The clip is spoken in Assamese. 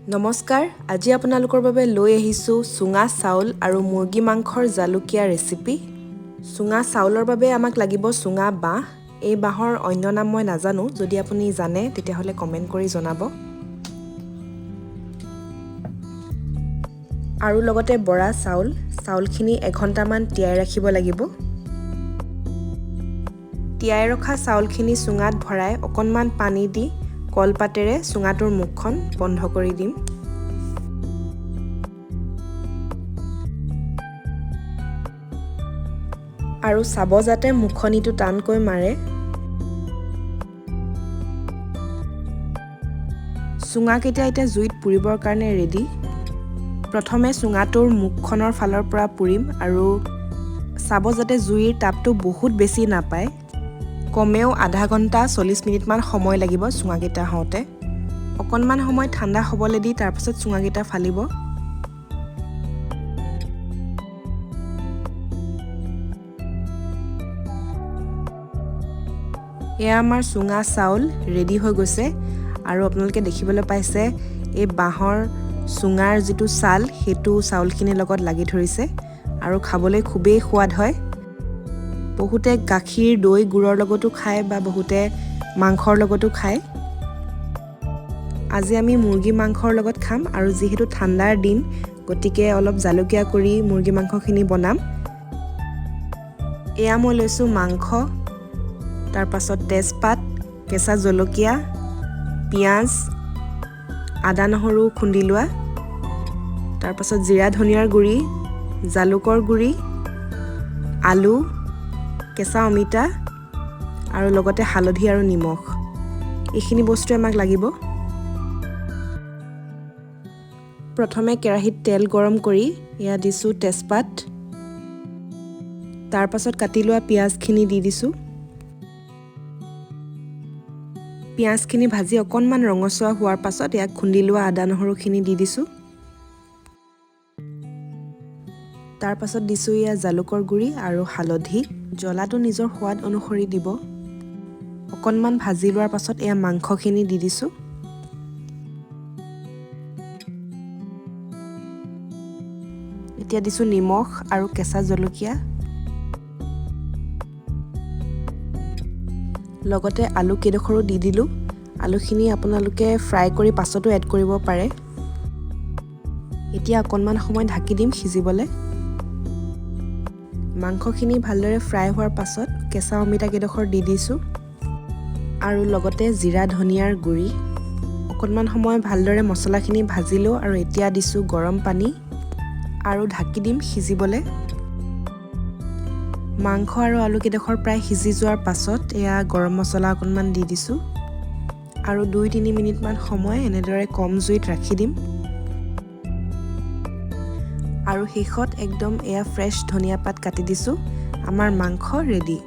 নমস্কাৰ, আজি আপোনালোকৰ বাবে লৈ আহিছোঁ চুঙা চাউল আৰু মুৰ্গী মাংসৰ জালুকীয়া ৰেচিপি। চুঙা চাউলৰ বাবে আমাক লাগিব চুঙা বাঁহ। এই বাঁহৰ অন্য নাম মই নাজানো, যদি আপুনি জানে তেতিয়াহ'লে কমেণ্ট কৰি জনাব। আৰু লগতে বৰা চাউল, চাউলখিনি এঘণ্টামান তিয়াই ৰাখিব লাগিব। তিয়াই ৰখা চাউলখিনি চুঙাত ভৰাই অকণমান পানী দি কলপাতেৰে চুঙাটোৰ মুখখন বন্ধ কৰি দিম। আৰু চাব যাতে মুখনিটো টানকৈ মাৰে। চুঙাকেইটা এতিয়া জুইত পুৰিবৰ কাৰণে ৰেডি। প্ৰথমে চুঙাটোৰ মুখখনৰ ফালৰ পৰা পুৰিম আৰু চাব যাতে জুইৰ তাপটো বহুত বেছি নাপায়। কমেও আধা ঘণ্টা 40 মিনিটমান সময় লাগিব চুঙাকেইটা হওঁতে। অকণমান সময় ঠাণ্ডা হ'বলৈ দি তাৰপাছত চুঙাকেইটা ফালিব। এয়া আমাৰ চুঙা চাউল ৰেডি হৈ গৈছে আৰু আপোনালোকে দেখিবলৈ পাইছে এই বাঁহৰ চুঙাৰ যিটো ছাল সেইটো চাউলখিনিৰ লগত লাগি ধৰিছে আৰু খাবলৈ খুবেই সোৱাদ হয়। বহুতে গাখীৰ, দৈ, গুড়ৰ লগতো খায় বা বহুতে মাংসৰ লগতো খায়। আজি আমি মুৰ্গী মাংসৰ লগত খাম আৰু যিহেতু ঠাণ্ডাৰ দিন গতিকে অলপ জালুকীয়া কৰি মুৰ্গী মাংসখিনি বনাম। এয়া মই লৈছোঁ মাংস, তাৰপাছত তেজপাত, কেঁচা জলকীয়া, পিঁয়াজ, আদা নহৰু খুন্দি লোৱা, তাৰপাছত জিৰা ধনিয়াৰ গুড়ি, জালুকৰ গুড়ি, আলু, কেঁচা অমিতা আৰু লগতে হালধি আৰু নিমখ। এইখিনি বস্তুৱে আমাক লাগিব। প্ৰথমে কেৰাহীত তেল গৰম কৰি এয়া দিছোঁ তেজপাত, তাৰপাছত কাটি লোৱা পিঁয়াজখিনি দি দিছোঁ। পিঁয়াজখিনি ভাজি অকণমান ৰঙচুৱা হোৱাৰ পাছত ইয়াক খুন্দি লোৱা আদা নহৰুখিনি দি দিছোঁ। তাৰপাছত দিছোঁ এয়া জালুকৰ গুড়ি আৰু হালধি। জ্বলাটো নিজৰ সোৱাদ অনুসৰি দিব। অকণমান ভাজি লোৱাৰ পাছত এয়া মাংসখিনি দি দিছোঁ। এতিয়া দিছোঁ নিমখ আৰু কেঁচা জলকীয়া। লগতে আলু কেইডোখৰো দি দিলোঁ। আলুখিনি আপোনালোকে ফ্ৰাই কৰি পাছতো এড কৰিব পাৰে। এতিয়া অকণমান সময় ঢাকি দিম সিজিবলৈ। মাংসখিনি ভালদৰে ফ্ৰাই হোৱাৰ পাছত কেঁচা অমিতা কেইডোখৰ দি দিছোঁ আৰু লগতে জিৰা ধনিয়াৰ গুড়ি। অকণমান সময় ভালদৰে মছলাখিনি ভাজিলোঁ আৰু এতিয়া দিছোঁ গৰম পানী আৰু ঢাকি দিম সিজিবলৈ। মাংস আৰু আলু কেইডোখৰ প্ৰায় সিজি যোৱাৰ পাছত এয়া গৰম মছলা অকণমান দি দিছোঁ আৰু 2-3 মিনিটমান সময় এনেদৰে কম জুইত ৰাখি দিম। আৰু শেষত একদম এয়া ফ্ৰেছ ধনিয়া পাত কাটি দিছোঁ। আমাৰ মাংস ৰেডি।